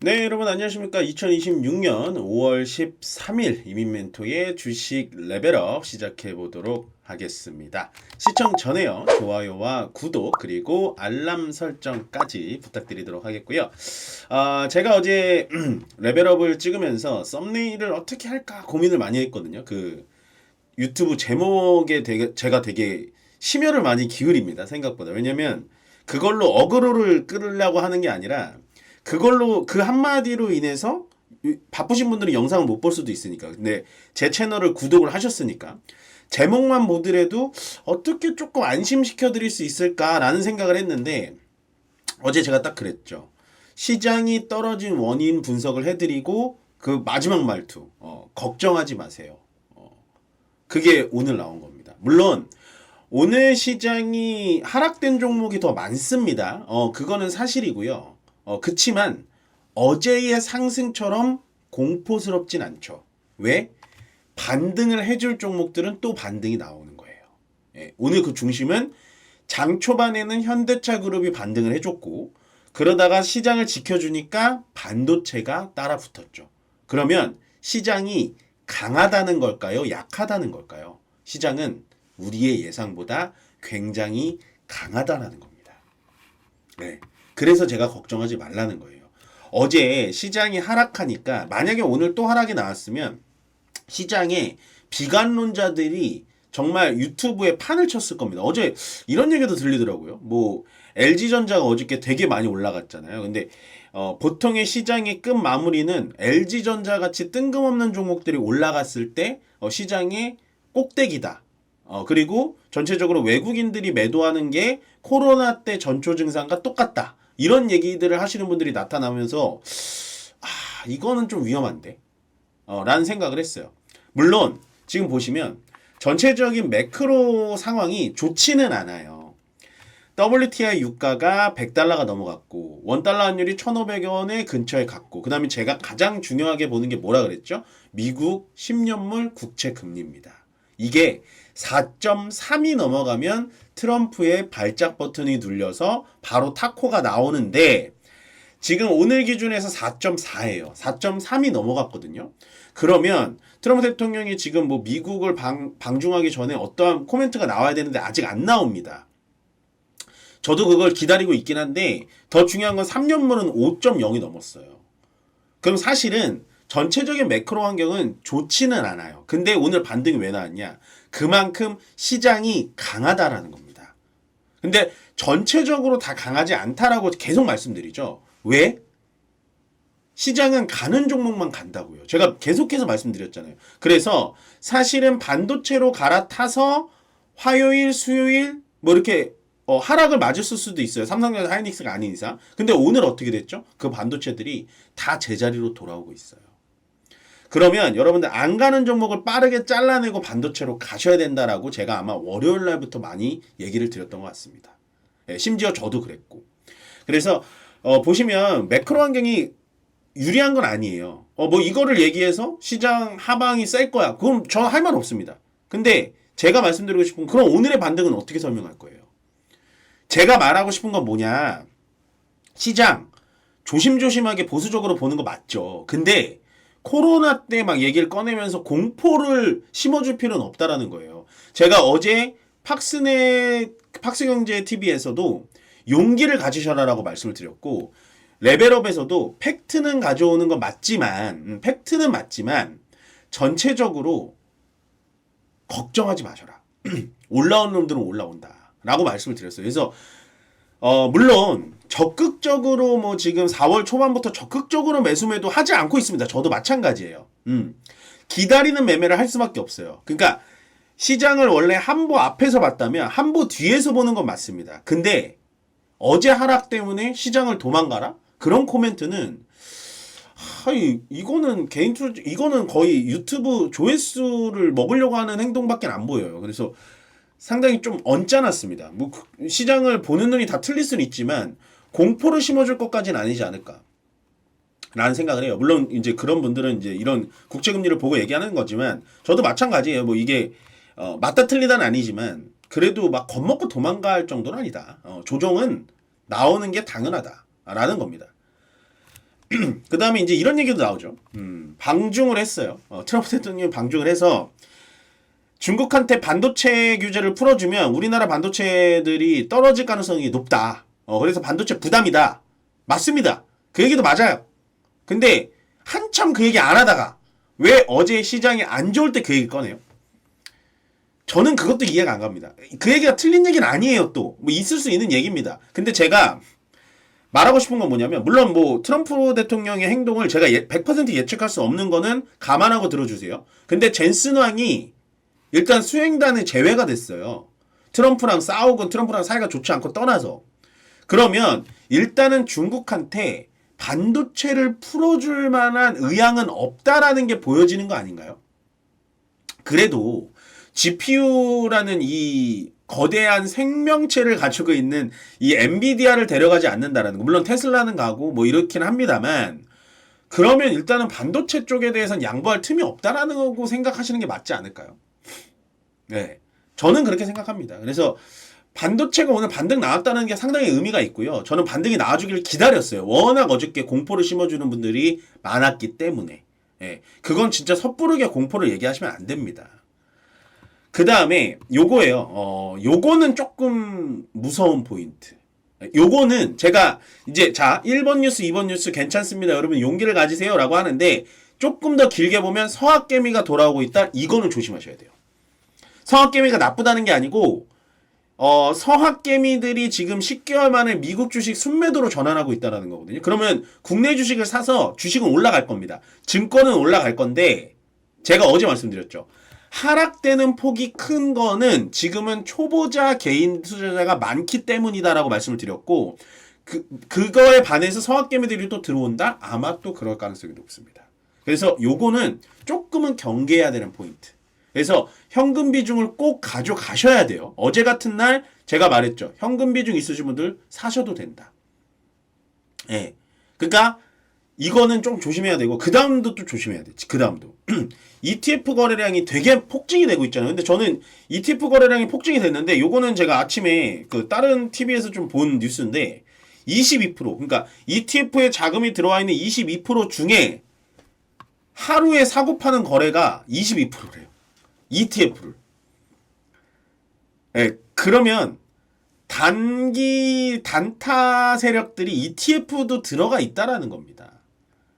네, 여러분 안녕하십니까? 2026년 5월 13일 이민멘토의 주식 레벨업 시작해 보도록 하겠습니다. 시청 전에요. 좋아요와 구독 그리고 알람 설정까지 부탁드리도록 하겠고요. 제가 어제 레벨업을 찍으면서 썸네일을 어떻게 할까 고민을 많이 했거든요. 그 유튜브 제목에 제가 되게 심혈을 많이 기울입니다. 생각보다. 왜냐면 그걸로 어그로를 끌으려고 하는 게 아니라 그걸로 그 한마디로 인해서 바쁘신 분들은 영상을 못 볼 수도 있으니까. 근데 제 채널을 구독을 하셨으니까 제목만 보더라도 어떻게 조금 안심시켜 드릴 수 있을까라는 생각을 했는데 어제 제가 딱 그랬죠. 시장이 떨어진 원인 분석을 해드리고 그 마지막 말투 걱정하지 마세요. 그게 오늘 나온 겁니다. 물론 오늘 시장이 하락된 종목이 더 많습니다. 그거는 사실이고요. 그치만 어제의 상승처럼 공포스럽진 않죠. 왜? 반등을 해줄 종목들은 또 반등이 나오는 거예요. 예, 오늘 그 중심은 장 초반에는 현대차 그룹이 반등을 해줬고 그러다가 시장을 지켜주니까 반도체가 따라 붙었죠. 그러면 시장이 강하다는 걸까요? 약하다는 걸까요? 시장은 우리의 예상보다 굉장히 강하다라는 겁니다. 네. 그래서 제가 걱정하지 말라는 거예요. 어제 시장이 하락하니까 만약에 오늘 또 하락이 나왔으면 시장에 비관론자들이 정말 유튜브에 판을 쳤을 겁니다. 어제 이런 얘기도 들리더라고요. 뭐 LG전자가 어저께 되게 많이 올라갔잖아요. 근데 보통의 시장의 끝 마무리는 LG전자 같이 뜬금없는 종목들이 올라갔을 때 시장의 꼭대기다. 그리고 전체적으로 외국인들이 매도하는 게 코로나 때 전초 증상과 똑같다. 이런 얘기들을 하시는 분들이 나타나면서 이거는 좀 위험한데 라는 생각을 했어요. 물론 지금 보시면 전체적인 매크로 상황이 좋지는 않아요. WTI 유가가 100달러가 넘어갔고 원달러 환율이 1,500원에 근처에 갔고 그 다음에 제가 가장 중요하게 보는 게 뭐라 그랬죠? 미국 10년물 국채 금리입니다. 이게 4.3이 넘어가면 트럼프의 발작 버튼이 눌려서 바로 타코가 나오는데 지금 오늘 기준에서 4.4예요. 4.3이 넘어갔거든요. 그러면 트럼프 대통령이 지금 뭐 미국을 방중하기 전에 어떠한 코멘트가 나와야 되는데 아직 안 나옵니다. 저도 그걸 기다리고 있긴 한데 더 중요한 건 3년물은 5.0이 넘었어요. 그럼 사실은 전체적인 매크로 환경은 좋지는 않아요. 근데 오늘 반등이 왜 나왔냐? 그만큼 시장이 강하다라는 겁니다. 근데 전체적으로 다 강하지 않다라고 계속 말씀드리죠. 왜? 시장은 가는 종목만 간다고요. 제가 계속해서 말씀드렸잖아요. 그래서 사실은 반도체로 갈아타서 화요일, 수요일 뭐 이렇게 하락을 맞았을 수도 있어요. 삼성전자, 하이닉스가 아닌 이상. 근데 오늘 어떻게 됐죠? 그 반도체들이 다 제자리로 돌아오고 있어요. 그러면 여러분들 안 가는 종목을 빠르게 잘라내고 반도체로 가셔야 된다라고 제가 아마 월요일 날부터 많이 얘기를 드렸던 것 같습니다. 예, 심지어 저도 그랬고. 그래서 보시면 매크로 환경이 유리한 건 아니에요. 뭐 이거를 얘기해서 시장 하방이 셀 거야. 그럼 저 할 말 없습니다. 근데 제가 말씀드리고 싶은 그럼 오늘의 반등은 어떻게 설명할 거예요? 제가 말하고 싶은 건 뭐냐? 시장 조심조심하게 보수적으로 보는 거 맞죠. 근데 코로나 때 막 얘기를 꺼내면서 공포를 심어줄 필요는 없다라는 거예요. 제가 어제 팍스경제 TV에서도 용기를 가지셔라라고 말씀을 드렸고 레벨업에서도 팩트는 가져오는 건 맞지만 팩트는 맞지만 전체적으로 걱정하지 마셔라. 올라온 놈들은 올라온다 라고 말씀을 드렸어요. 그래서 물론 적극적으로 뭐 지금 4월 초반부터 적극적으로 매수매도 하지 않고 있습니다. 저도 마찬가지예요. 기다리는 매매를 할 수밖에 없어요. 그러니까 시장을 원래 한보 앞에서 봤다면 한보 뒤에서 보는 건 맞습니다. 근데 어제 하락 때문에 시장을 도망가라? 그런 코멘트는 이거는 이거는 거의 유튜브 조회수를 먹으려고 하는 행동밖에 안 보여요. 그래서 상당히 좀 언짢았습니다. 뭐 시장을 보는 눈이 다 틀릴 수는 있지만 공포를 심어줄 것까지는 아니지 않을까 라는 생각을 해요. 물론 이제 그런 분들은 이제 이런 국채금리를 보고 얘기하는 거지만 저도 마찬가지예요. 뭐 이게 맞다 틀리다는 아니지만 그래도 막 겁먹고 도망갈 정도는 아니다. 조정은 나오는 게 당연하다라는 겁니다. 그 다음에 이제 이런 얘기도 나오죠. 방중을 했어요. 트럼프 대통령이 방중을 해서 중국한테 반도체 규제를 풀어주면 우리나라 반도체들이 떨어질 가능성이 높다. 그래서 반도체 부담이다. 맞습니다. 그 얘기도 맞아요. 근데 한참 그 얘기 안 하다가 왜 어제 시장이 안 좋을 때 그 얘기 꺼내요? 저는 그것도 이해가 안 갑니다. 그 얘기가 틀린 얘기는 아니에요. 또 뭐 있을 수 있는 얘기입니다. 근데 제가 말하고 싶은 건 뭐냐면, 물론 뭐 트럼프 대통령의 행동을 제가 100% 예측할 수 없는 거는 감안하고 들어주세요. 근데 젠슨 왕이 일단 수행단에 제외가 됐어요. 트럼프랑 싸우고 트럼프랑 사이가 좋지 않고 떠나서. 그러면 일단은 중국한테 반도체를 풀어줄 만한 의향은 없다라는 게 보여지는 거 아닌가요? 그래도 GPU라는 이 거대한 생명체를 가지고 있는 이 엔비디아를 데려가지 않는다라는 거. 물론 테슬라는 가고 뭐 이렇긴 합니다만, 그러면 일단은 반도체 쪽에 대해서는 양보할 틈이 없다라는 거고 생각하시는 게 맞지 않을까요? 네. 저는 그렇게 생각합니다. 그래서 반도체가 오늘 반등 나왔다는 게 상당히 의미가 있고요. 저는 반등이 나와주기를 기다렸어요. 워낙 어저께 공포를 심어주는 분들이 많았기 때문에. 예. 그건 진짜 섣부르게 공포를 얘기하시면 안 됩니다. 그 다음에 요거예요. 요거는 조금 무서운 포인트. 요거는 제가 이제 1번 뉴스, 2번 뉴스 괜찮습니다. 여러분 용기를 가지세요 라고 하는데, 조금 더 길게 보면 서학개미가 돌아오고 있다. 이거는 조심하셔야 돼요. 서학개미가 나쁘다는 게 아니고, 서학개미들이 지금 10개월 만에 미국 주식 순매도로 전환하고 있다는 거거든요. 그러면 국내 주식을 사서 주식은 올라갈 겁니다. 증권은 올라갈 건데, 제가 어제 말씀드렸죠. 하락되는 폭이 큰 거는 지금은 초보자 개인 투자자가 많기 때문이다라고 말씀을 드렸고, 그거에 반해서 서학개미들이 또 들어온다? 아마 또 그럴 가능성이 높습니다. 그래서 요거는 조금은 경계해야 되는 포인트. 그래서 현금 비중을 꼭 가져가셔야 돼요. 어제 같은 날 제가 말했죠. 현금 비중 있으신 분들 사셔도 된다. 예. 그러니까 이거는 좀 조심해야 되고, 그 다음도 또 조심해야 돼. 그 다음도. ETF 거래량이 되게 폭증이 되고 있잖아요. 근데 저는 ETF 거래량이 폭증이 됐는데, 요거는 제가 아침에 그 다른 TV에서 좀 본 뉴스인데, 22%. 그러니까 ETF에 자금이 들어와 있는 22% 중에 하루에 사고 파는 거래가 22%래요. ETF를. 예, 그러면 단타 세력들이 ETF도 들어가 있다라는 겁니다.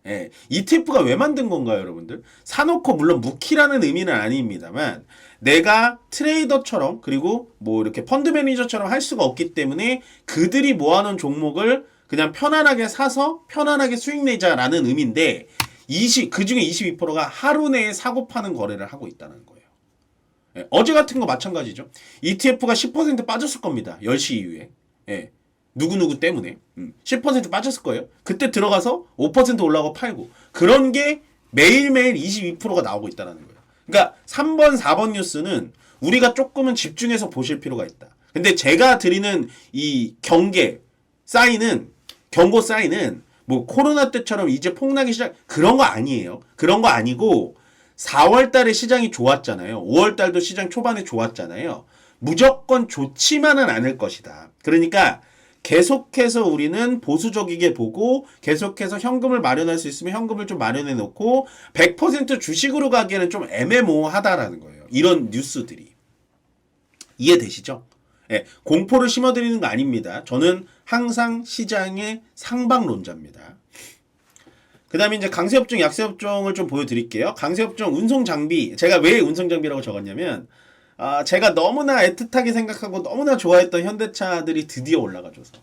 예, ETF가 왜 만든 건가요, 여러분들? 사놓고, 물론 묵히라는 의미는 아닙니다만, 내가 트레이더처럼, 그리고 뭐 이렇게 펀드 매니저처럼 할 수가 없기 때문에 그들이 모아놓은 종목을 그냥 편안하게 사서 편안하게 수익 내자라는 의미인데, 그 중에 22%가 하루 내에 사고 파는 거래를 하고 있다는 거예요. 예, 어제 같은 거 마찬가지죠. ETF가 10% 빠졌을 겁니다. 10시 이후에. 예, 누구누구 때문에 10% 빠졌을 거예요. 그때 들어가서 5% 올라가고 팔고, 그런 게 매일매일 22%가 나오고 있다는 거예요. 그러니까 3번, 4번 뉴스는 우리가 조금은 집중해서 보실 필요가 있다. 근데 제가 드리는 이 경고 사인은 뭐 코로나 때처럼 이제 폭락이 그런 거 아니에요. 그런 거 아니고, 4월 달에 시장이 좋았잖아요. 5월 달도 시장 초반에 좋았잖아요. 무조건 좋지만은 않을 것이다. 그러니까 계속해서 우리는 보수적이게 보고, 계속해서 현금을 마련할 수 있으면 현금을 좀 마련해 놓고, 100% 주식으로 가기에는 좀 애매모호하다라는 거예요. 이런 뉴스들이. 이해되시죠? 예, 공포를 심어드리는 거 아닙니다. 저는 항상 시장의 상방론자입니다. 그 다음에 이제 강세업종, 약세업종을 좀 보여드릴게요. 강세업종, 운송장비. 제가 왜 운송장비라고 적었냐면, 제가 너무나 애틋하게 생각하고 너무나 좋아했던 현대차들이 드디어 올라가줘서.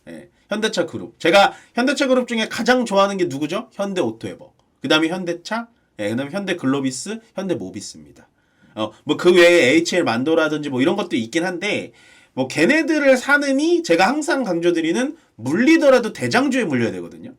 예, 현대차 그룹. 제가 현대차 그룹 중에 가장 좋아하는 게 누구죠? 현대오토에버. 그 다음에 현대차, 예, 그 다음에 현대글로비스, 현대모비스입니다. 뭐 그 외에 HL 만도라든지 뭐 이런 것도 있긴 한데, 뭐 걔네들을 사느니 제가 항상 강조드리는, 물리더라도 대장주에 물려야 되거든요.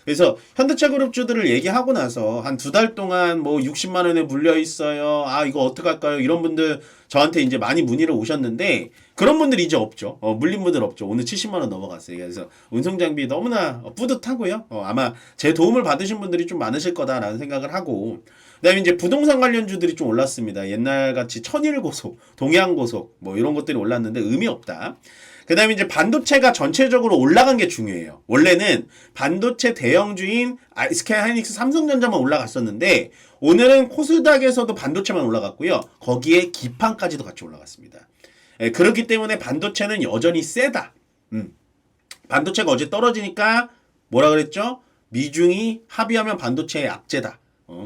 그래서 현대차 그룹주들을 얘기하고 나서 한 2달 동안 뭐 60만 원에 물려 있어요. 이거 어떡할까요? 이런 분들 저한테 이제 많이 문의를 오셨는데, 그런 분들 이제 없죠. 물린 분들 없죠. 오늘 70만 원 넘어갔어요. 그래서 운송장비 너무나 뿌듯하고요. 아마 제 도움을 받으신 분들이 좀 많으실 거다라는 생각을 하고, 그다음에 이제 부동산 관련주들이 좀 올랐습니다. 옛날같이 천일고속, 동양고속 뭐 이런 것들이 올랐는데 의미 없다. 그 다음에 이제 반도체가 전체적으로 올라간 게 중요해요. 원래는 반도체 대형주인 SK 하이닉스, 삼성전자만 올라갔었는데 오늘은 코스닥에서도 반도체만 올라갔고요. 거기에 기판까지도 같이 올라갔습니다. 예, 그렇기 때문에 반도체는 여전히 세다. 반도체가 어제 떨어지니까 뭐라 그랬죠? 미중이 합의하면 반도체의 악재다.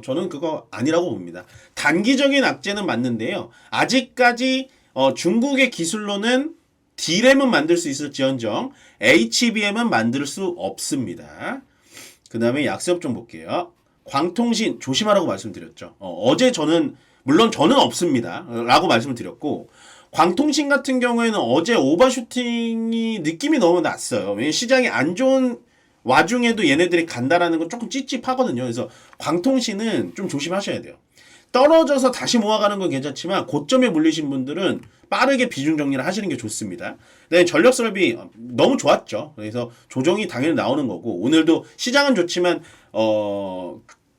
저는 그거 아니라고 봅니다. 단기적인 악재는 맞는데요. 아직까지 중국의 기술로는 D램은 만들 수 있을지언정 HBM은 만들 수 없습니다. 그 다음에 약세업 좀 볼게요. 광통신 조심하라고 말씀드렸죠. 어제 저는 물론 저는 없습니다 라고 말씀을 드렸고, 광통신 같은 경우에는 어제 오버슈팅이 느낌이 너무 났어요. 왜냐면 시장이 안 좋은 와중에도 얘네들이 간다라는 건 조금 찝찝하거든요. 그래서 광통신은 좀 조심하셔야 돼요. 떨어져서 다시 모아가는 건 괜찮지만 고점에 물리신 분들은 빠르게 비중 정리를 하시는 게 좋습니다. 네, 전력 설비 너무 좋았죠. 그래서 조정이 당연히 나오는 거고, 오늘도 시장은 좋지만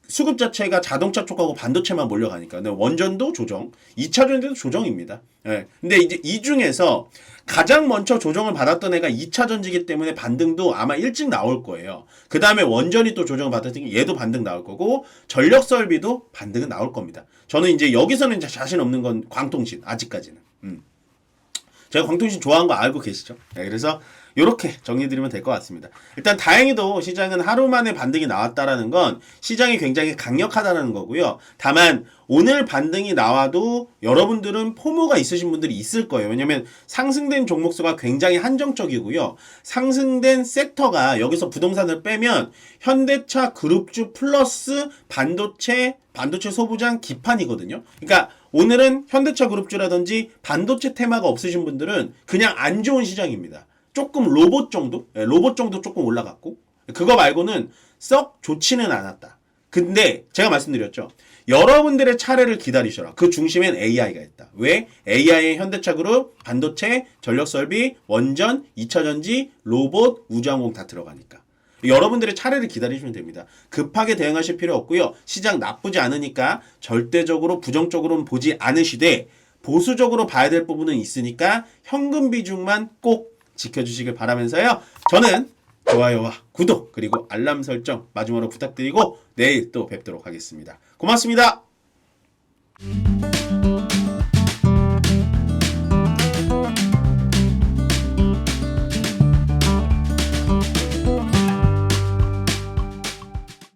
수급 자체가 자동차 쪽하고 반도체만 몰려가니까. 근데 원전도 조정, 2차전에도 조정입니다. 네. 근데 이제 이 중에서 가장 먼저 조정을 받았던 애가 2차전지기 때문에 반등도 아마 일찍 나올 거예요. 그 다음에 원전이 또 조정을 받았으니 얘도 반등 나올 거고, 전력 설비도 반등은 나올 겁니다. 저는 이제 여기서는 이제 자신 없는 건 광통신, 아직까지는. 제가 광통신 좋아하는 거 알고 계시죠? 네, 그래서 이렇게 정리드리면 될 것 같습니다. 일단 다행히도 시장은 하루 만에 반등이 나왔다라는 건 시장이 굉장히 강력하다는 거고요. 다만 오늘 반등이 나와도 여러분들은 포모가 있으신 분들이 있을 거예요. 왜냐면 상승된 종목수가 굉장히 한정적이고요. 상승된 섹터가 여기서 부동산을 빼면 현대차 그룹주 플러스 반도체 소부장 기판이거든요. 그러니까 오늘은 현대차 그룹주라든지 반도체 테마가 없으신 분들은 그냥 안 좋은 시장입니다. 조금 로봇 정도? 네, 로봇 정도 조금 올라갔고, 그거 말고는 썩 좋지는 않았다. 근데 제가 말씀드렸죠. 여러분들의 차례를 기다리셔라. 그 중심엔 AI가 있다. 왜? AI의 현대차 그룹, 반도체, 전력설비, 원전, 2차전지, 로봇, 우주항공 다 들어가니까. 여러분들의 차례를 기다리시면 됩니다. 급하게 대응하실 필요 없고요. 시장 나쁘지 않으니까 절대적으로 부정적으로는 보지 않으시되 보수적으로 봐야 될 부분은 있으니까 현금 비중만 꼭 지켜주시길 바라면서요. 저는 좋아요와 구독 그리고 알람 설정 마지막으로 부탁드리고 내일 또 뵙도록 하겠습니다. 고맙습니다.